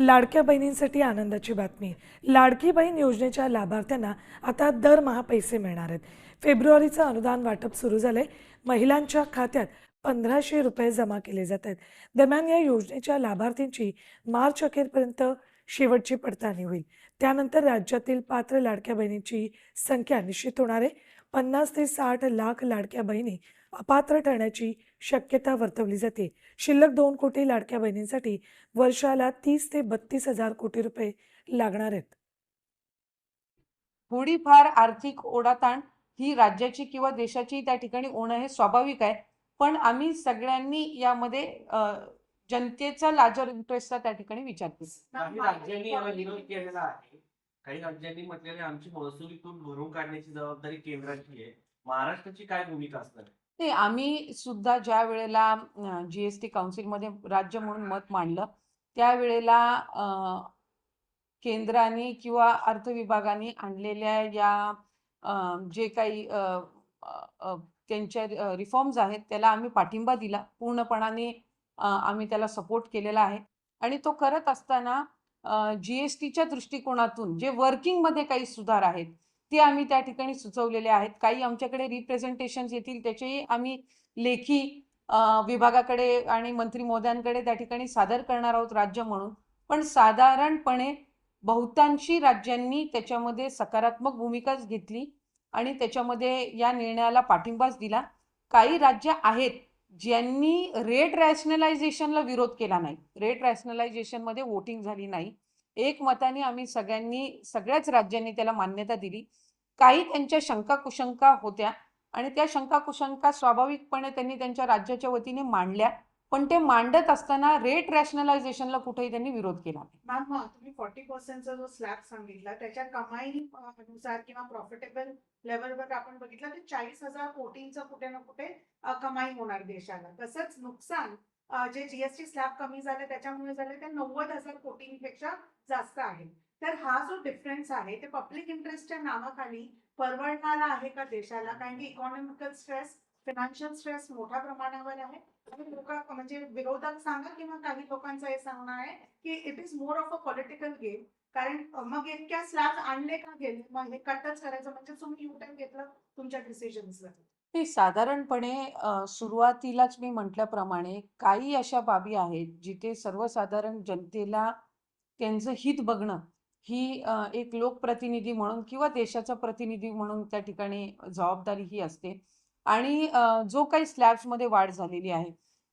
लाडक्या बहिणींसाठी आनंदाची बातमी. लाडकी बहीण योजनेच्या लाभार्थ्यांना आता दरमहा पैसे मिळणार आहेत. फेब्रुवारीचं अनुदान वाटप सुरू झालंय. महिलांच्या खात्यात 1,500 रुपये जमा केले जात आहेत. दरम्यान या योजनेच्या लाभार्थींची मार्च अखेरपर्यंत शेवटची पडताळणी होईल. त्यानंतर राज्यातील पात्र लाडक्या बहिणींची संख्या निश्चित होणार आहे. 50 ते 60 लाख लाडक्या बहिणी अपात्र ठरण्याची शक्यता वर्तवली जाते. शिल्लक 2 कोटी लाडक्या बहिणींसाठी वर्षाला 30 ते 32 हजार कोटी रुपये लागणार आहेत. थोडीफार आर्थिक ओढाताण ही राज्याची किंवा देशाची त्या ठिकाणी होणं हे स्वाभाविक आहे. पण आम्ही सगळ्यांनी यामध्ये जनतेचा लार्जर इंटरेस्टचा त्या ठिकाणी विचार केला. काही राज्यांनी याला विरोध केलेला आहे. काही राज्यांनी म्हटलेले आमची महसुली तूट भरून काढण्याची जबाबदारी केंद्राची आहे. महाराष्ट्राची काय भूमिका असणार आहे? ते आम्ही सुद्धा ज्या वेळेला जीएसटी काउन्सिलमध्ये राज्य म्हणून मत मांडलं त्यावेळेला केंद्राने किंवा अर्थ विभागाने आणलेल्या या जे काही त्यांच्या रिफॉर्म्स आहेत त्याला आम्ही पाठिंबा दिला. पूर्णपणाने आम्ही त्याला सपोर्ट केलेला आहे. आणि तो करत असताना जीएसटीच्या दृष्टिकोनातून जे वर्किंगमध्ये काही सुधार आहेत ते आम्ही त्या ठिकाणी सुचवलेले आहेत. काही आमच्याकडे रिप्रेझेंटेशन्स येतील त्याचेही आम्ही लेखी विभागाकडे आणि मंत्री महोदयांकडे त्या ठिकाणी सादर करणार आहोत राज्य म्हणून. पण साधारणपणे बहुतांशी राज्यांनी त्याच्यामध्ये सकारात्मक भूमिकाच घेतली आणि त्याच्यामध्ये या निर्णयाला पाठिंबाच दिला. काही राज्य आहेत ज्यांनी रेट रॅशनलायझेशनला विरोध केला नाही. रेट रॅशनलायझेशनमध्ये वोटिंग झाली नाही. एकमताने आम्ही सगळ्याच राज्यांनी त्याला मान्यता दिली. काही त्यांच्या शंका कुशंका होत्या आणि त्या शंका कुशंका स्वाभाविकपणे त्यांनी त्यांच्या राज्याच्या वतीने मांडल्या. पण ते मांडत असताना रेट रॅशनलायझेशनला कुठेही त्यांनी विरोध केला नाही. मॅम, तुम्ही 40% जो स्लॅब सांगितला त्याच्या कमाई अनुसार किंवा प्रॉफिटेबल लेवलवर आपण बघितलं तर 40,000 कोटींचं कुठे ना कुठे कमाई होणार देशाला. तसंच नुकसान जे जीएसटी स्लॅब कमी झाले त्याच्यामुळे झाले ते 90,000 कोटींपेक्षा जास्त आहे. तर हा जो डिफरन्स आहे ते पब्लिक इंटरेस्टच्या नावाखाली परवडणारा आहे का देशाला? कारण की इकॉनॉमिकल स्ट्रेस, फायनान्शियल स्ट्रेस मोठ्या प्रमाणावर आहे. लोक म्हणजे विरोधक सांगा किंवा काही लोकांचं हे सांगणं आहे की it is more of a political game. कारण मग इतक्या स्लॅब आणले का गेले, मग हे कटच करायचं म्हणजे तुम्ही युटर्न घेतलं तुमच्या डिसिजन्सला. ते साधारणपणे सुरुवातीलाच मी म्हटल्याप्रमाणे काही अशा बाबी आहेत जिथे सर्वसाधारण जनतेला त्यांचं हित बघणं ही एक लोकप्रतिनिधी म्हणून किंवा देशाचा प्रतिनिधी म्हणून त्या ठिकाणी जबाबदारी ही असते. आणि जो काही स्लॅब्समध्ये वाढ झालेली आहे,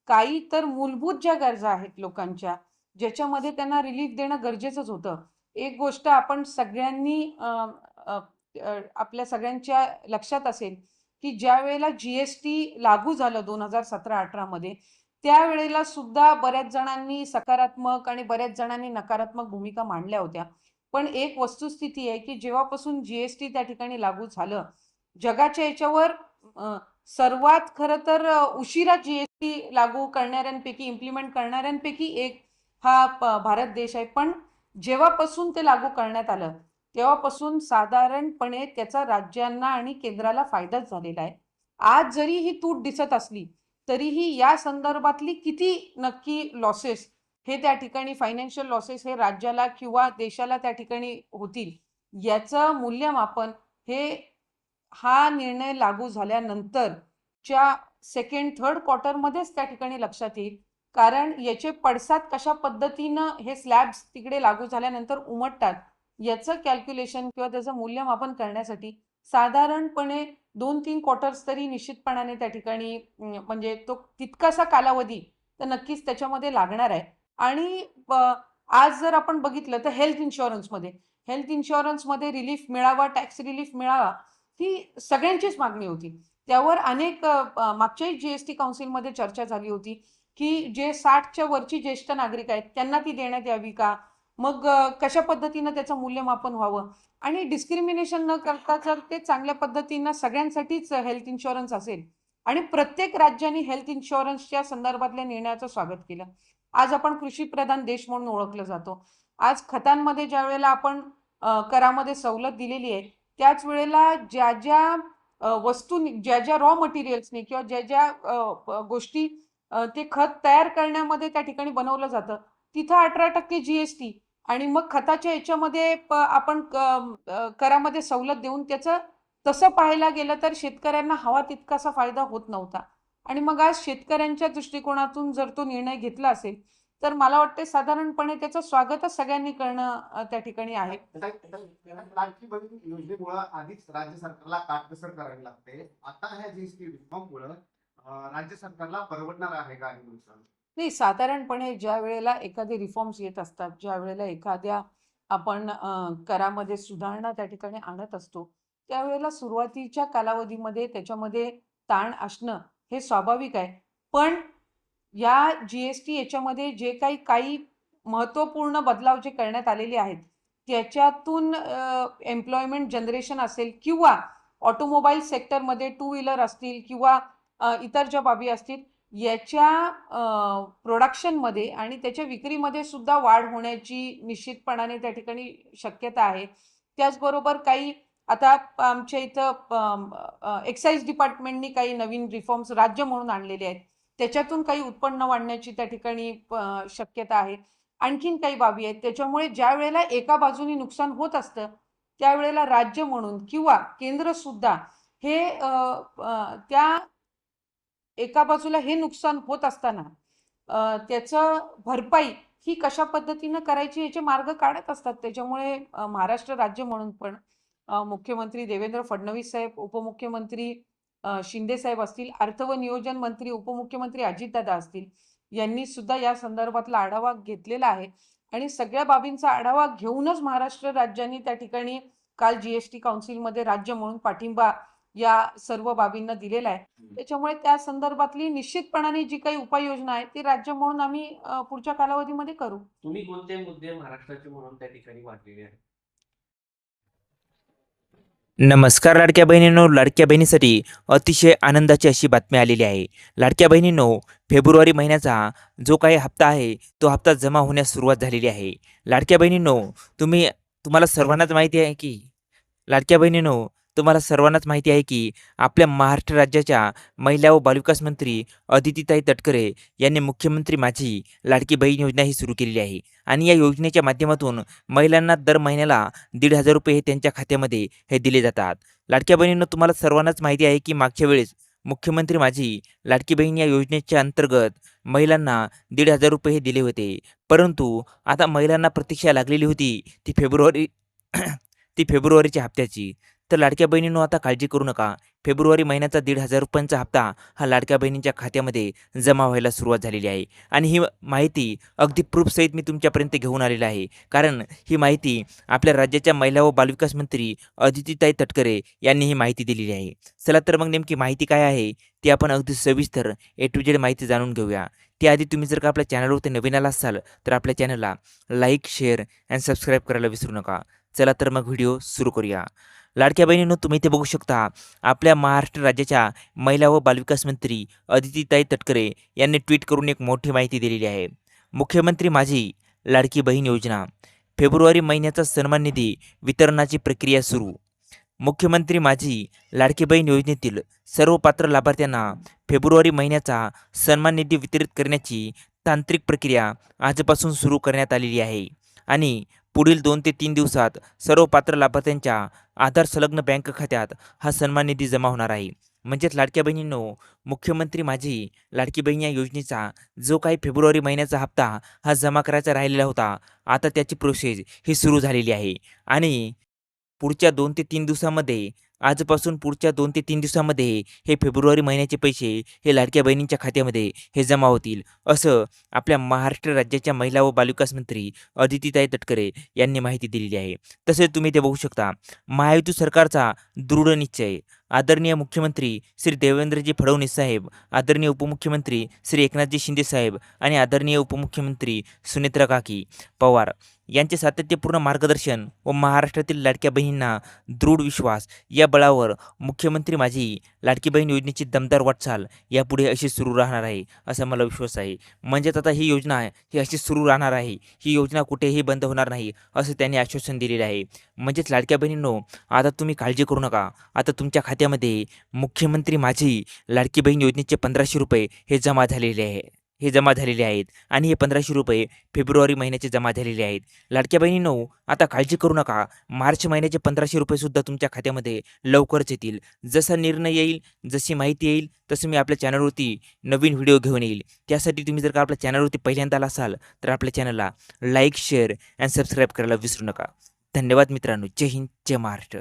काही तर मूलभूत ज्या गरजा आहेत लोकांच्या ज्याच्यामध्ये त्यांना रिलीफ देणं गरजेचंच होतं. एक गोष्ट आपण सगळ्यांनी आपल्या सगळ्यांच्या लक्षात असेल की ज्या वेळेला जीएसटी लागू झालं 2017-18 मध्ये त्यावेळेला सुद्धा बऱ्याच जणांनी सकारात्मक आणि बऱ्याच जणांनी नकारात्मक भूमिका मांडल्या होत्या. पण एक वस्तुस्थिती आहे की जेव्हापासून जीएसटी त्या ठिकाणी लागू झालं जगाच्या याच्यावर सर्वात खरं तर उशिरा जीएसटी लागू करणाऱ्यांपैकी इम्प्लिमेंट करणाऱ्यांपैकी एक हा भारत देश आहे. पण जेव्हापासून ते लागू करण्यात आलं तेव्हापासून साधारणपणे त्याचा राज्यांना आणि केंद्राला फायदाच झालेला आहे. आज जरी ही तूट दिसत असली तरीही या संदर्भातली किती नक्की लॉसेस हे त्या ठिकाणी फायनान्शियल लॉसेस हे राज्याला किंवा देशाला त्या ठिकाणी होतील याचं मूल्यमापन हे हा निर्णय लागू झाल्यानंतरच्या सेकंड थर्ड क्वार्टरमध्येच त्या ठिकाणी लक्षात येईल. कारण याचे पडसाद कशा पद्धतीनं हे स्लॅब्स तिकडे लागू झाल्यानंतर उमटतात याचं कॅल्क्युलेशन किंवा त्याचं मूल्यमापन करण्यासाठी साधारणपणे 2-3 क्वार्टर्स तरी निश्चितपणाने त्या ठिकाणी म्हणजे तो तितकासा कालावधी तर नक्कीच त्याच्यामध्ये लागणार आहे. आणि आज जर आपण बघितलं तर हेल्थ इन्शुरन्समध्ये रिलीफ मिळावा, टॅक्स रिलीफ मिळावा ही सगळ्यांचीच मागणी होती. त्यावर अनेक मागच्याही जीएसटी काउन्सिलमध्ये चर्चा झाली होती की जे 60च्या वरची ज्येष्ठ नागरिक आहेत त्यांना ती देण्यात यावी का, मग कशा पद्धतीनं त्याचं मूल्यमापन व्हावं आणि डिस्क्रिमिनेशन न करता जर ते चांगल्या पद्धतीनं सगळ्यांसाठीच हेल्थ इन्शुरन्स असेल आणि प्रत्येक राज्याने हेल्थ इन्शुरन्सच्या संदर्भातल्या निर्णयाचं स्वागत केलं. आज आपण कृषी प्रधान देश म्हणून ओळखलं जातो. आज खतांमध्ये ज्या वेळेला आपण करामध्ये सवलत दिलेली आहे त्याच वेळेला ज्या ज्या वस्तू ज्या ज्या रॉ मटेरियल्सनी किंवा ज्या ज्या गोष्टी ते खत तयार करण्यामध्ये त्या ठिकाणी बनवलं जातं तिथं 18% GST आणि मग खताच्या याच्यामध्ये आपण करामध्ये सवलत देऊन त्याचं तसं पाहायला गेलं तर शेतकऱ्यांना हवा तितकासा फायदा होत नव्हता. आणि मग आज शेतकऱ्यांच्या दृष्टिकोनातून जर तो निर्णय घेतला असेल, तर मला वाटते साधारणपणे त्याचं स्वागतच सगळ्यांनी करणं त्या ठिकाणी आहे. लाडकी बहीण योजनेमुळे आधीच राज्य सरकारला काटकसर करावी लागते. आता ह्या जीएसटी रिफॉर्ममुळे राज्य सरकारला परवडणार आहे का हे नुकसान? नाही, साधारणपणे ज्या वेळेला एखादे रिफॉर्म्स येत असतात, ज्या वेळेला एखाद्या आपण करामध्ये सुधारणा त्या ठिकाणी आणत असतो, त्यावेळेला सुरुवातीच्या कालावधीमध्ये त्याच्यामध्ये ताण असणं हे स्वाभाविक आहे. पण या GST याच्यामध्ये जे काही महत्त्वपूर्ण बदलाव जे करण्यात आलेले आहेत, त्याच्यातून एम्प्लॉयमेंट जनरेशन असेल किंवा ऑटोमोबाईल सेक्टरमध्ये टू व्हीलर असतील किंवा इतर ज्या बाबी असतील, याच्या प्रोडक्शनमध्ये आणि त्याच्या विक्रीमध्ये सुद्धा वाढ होण्याची निश्चितपणाने त्या ठिकाणी शक्यता आहे. त्याचबरोबर काही आता आमच्या इथं एक्साईज डिपार्टमेंटनी काही नवीन रिफॉर्म्स राज्य म्हणून आणलेले आहेत. त्याच्यातून काही उत्पन्न वाढण्याची त्या ठिकाणी शक्यता आहे. आणखीन काही बाबी आहेत. त्याच्यामुळे ज्या वेळेला एका बाजूनी नुकसान होत असतं, त्यावेळेला राज्य म्हणून किंवा केंद्र सुद्धा हे त्या एका बाजूला हे नुकसान होत असताना त्याचं भरपाई ही कशा पद्धतीनं करायची याचे मार्ग काढत असतात. त्याच्यामुळे महाराष्ट्र राज्य म्हणून पण मुख्यमंत्री देवेंद्र फडणवीस साहेब, उपमुख्यमंत्री शिंदे साहेब असतील, अर्थ व नियोजन मंत्री उपमुख्यमंत्री अजितदादा असतील, यांनी सुद्धा या संदर्भातला आढावा घेतलेला आहे आणि सगळ्या बाबींचा आढावा घेऊनच महाराष्ट्र राज्याने त्या ठिकाणी काल GST काउन्सिलमध्ये राज्य म्हणून पाठिंबा या सर्व बाबींना दिलेला आहे. त्याच्यामुळे त्या संदर्भातली निश्चितपणाने जी काही उपाययोजना आहे ती राज्य म्हणून आम्ही पुढच्या कालावधीमध्ये करू. तुम्ही कोणते मुद्दे महाराष्ट्राचे म्हणून त्या ठिकाणी मांडलेले आहेत? नमस्कार लाडक्या बहिणींनो, लाडक्या बहिणीसाठी अतिशय आनंदाची अशी बातमी आलेली आहे. लाडक्या बहिणींनो, फेब्रुवारी महिन्याचा जो काही हप्ता आहे तो हप्ता जमा होण्यास सुरुवात झालेली आहे. लाडक्या बहिणींनो, तुम्हाला सर्वांनाच माहिती आहे की आपल्या महाराष्ट्र राज्याच्या महिला व बालविकास मंत्री अदितीताई तटकरे यांनी मुख्यमंत्री माझी लाडकी बहीण योजना ही सुरू केलेली आहे. आणि या योजनेच्या माध्यमातून महिलांना दर महिन्याला 1,500 रुपये हे त्यांच्या खात्यामध्ये हे दिले जातात. लाडक्या बहिणींनो, तुम्हाला सर्वांनाच माहिती आहे की मागच्या वेळेस मुख्यमंत्री माझी लाडकी बहीण या योजनेच्या अंतर्गत महिलांना 1,500 रुपये हे दिले होते. परंतु आता महिलांना प्रतीक्षा लागलेली होती ती फेब्रुवारीच्या हप्त्याची. तर लाडक्या बहिणींनो, आता काळजी करू नका. फेब्रुवारी महिन्याचा 1,500 रुपयांचा हप्ता हा लाडक्या बहिणींच्या खात्यामध्ये जमा व्हायला सुरुवात झालेली आहे. आणि ही माहिती अगदी प्रूफसहित मी तुमच्यापर्यंत घेऊन आलेला आहे. कारण ही माहिती आपल्या राज्याच्या महिला व बालविकास मंत्री अदितीताई तटकरे यांनी ही माहिती दिलेली आहे. चला तर मग नेमकी माहिती काय आहे ती आपण अगदी सविस्तर A to Z माहिती जाणून घेऊया. त्याआधी तुम्ही जर का आपल्या चॅनलवरती नवीन आला असाल तर आपल्या चॅनलला लाईक, शेअर आणि सबस्क्राईब करायला विसरू नका. चला तर मग व्हिडिओ सुरू करूया. लाडक्या बहिणींनो, तुम्ही इथे बघू शकता आपल्या महाराष्ट्र राज्याच्या महिला व बालविकास मंत्री अदितीताई तटकरे यांनी ट्विट करून एक मोठी माहिती दिलेली आहे. मुख्यमंत्री माझी लाडकी बहीण योजना, फेब्रुवारी महिन्याचा सन्मान निधी वितरणाची प्रक्रिया सुरू. मुख्यमंत्री माझी लाडकी बहीण योजनेतील सर्व पात्र लाभार्थ्यांना फेब्रुवारी महिन्याचा सन्मान निधी वितरित करण्याची तांत्रिक प्रक्रिया आजपासून सुरू करण्यात आलेली आहे. आणि पुढील 2 ते 3 दिवसात सर्व पात्र लाभार्थ्यांच्या आधार संलग्न बँक खात्यात हा सन्मान निधी जमा होणार आहे. म्हणजेच लाडक्या बहिणींनो, मुख्यमंत्री माझी लाडकी बहीण या योजनेचा जो काही फेब्रुवारी महिन्याचा हप्ता हा जमा करायचा राहिलेला होता, आता त्याची प्रोसेस ही सुरू झालेली आहे. आणि पुढच्या 2 ते 3 दिवसामध्ये आजपासून पुढच्या 2 ते 3 दिवसामध्ये हे फेब्रुवारी महिन्याचे पैसे हे लाडक्या बहिणींच्या खात्यामध्ये हे जमा होतील, असं आपल्या महाराष्ट्र राज्याच्या महिला व बालविकास मंत्री अदितीताई तटकरे यांनी माहिती दिलेली आहे. तसेच तुम्ही ते बघू शकता महायुती सरकारचा दृढ निश्चय. आदरणीय मुख्यमंत्री श्री देवेंद्रजी फडणवीस साहेब, आदरणीय उपमुख्यमंत्री श्री एकनाथजी शिंदे साहेब आणि आदरणीय उपमुख्यमंत्री सुनेत्रा काकी पवार यांचे सातत्यपूर्ण मार्गदर्शन व महाराष्ट्रातील लाडक्या बहिणींना दृढ विश्वास या बळावर मुख्यमंत्री माझी लाडकी बहीण योजनेची दमदार वाटचाल यापुढे अशी सुरू राहणार आहे असा मला विश्वास आहे. म्हणजेच आता ही योजना ही अशी सुरू राहणार आहे, ही योजना कुठेही बंद होणार नाही असं त्यांनी आश्वासन दिलेलं आहे. म्हणजेच लाडक्या बहिणींनो, आता तुम्ही काळजी करू नका. आता तुमच्या खात्यामध्ये मुख्यमंत्री माझी लाडकी बहीण योजनेचे 1,500 रुपये हे जमा झालेले आहे. हे जमा झालेले आहेत आणि हे 1500 रुपये फेब्रुवारी महिन्याचे जमा झालेले आहेत. लाडक्या बहिणींनो, आता काळजी करू नका. मार्च महिन्याचे 1500 रुपये सुद्धा तुमच्या खात्यामध्ये लवकरच येतील. जसा निर्णय येईल, जशी माहिती येईल, तसं मी आपल्या चॅनलवरती नवीन व्हिडिओ घेऊन येईल. त्यासाठी तुम्ही जर का आपल्या चॅनलवरती पहिल्यांदा आला असाल तर आपल्या चॅनलला लाईक, शेअर आणि सबस्क्राईब करायला विसरू नका. धन्यवाद मित्रांनो. जय हिंद, जय महाराष्ट्र.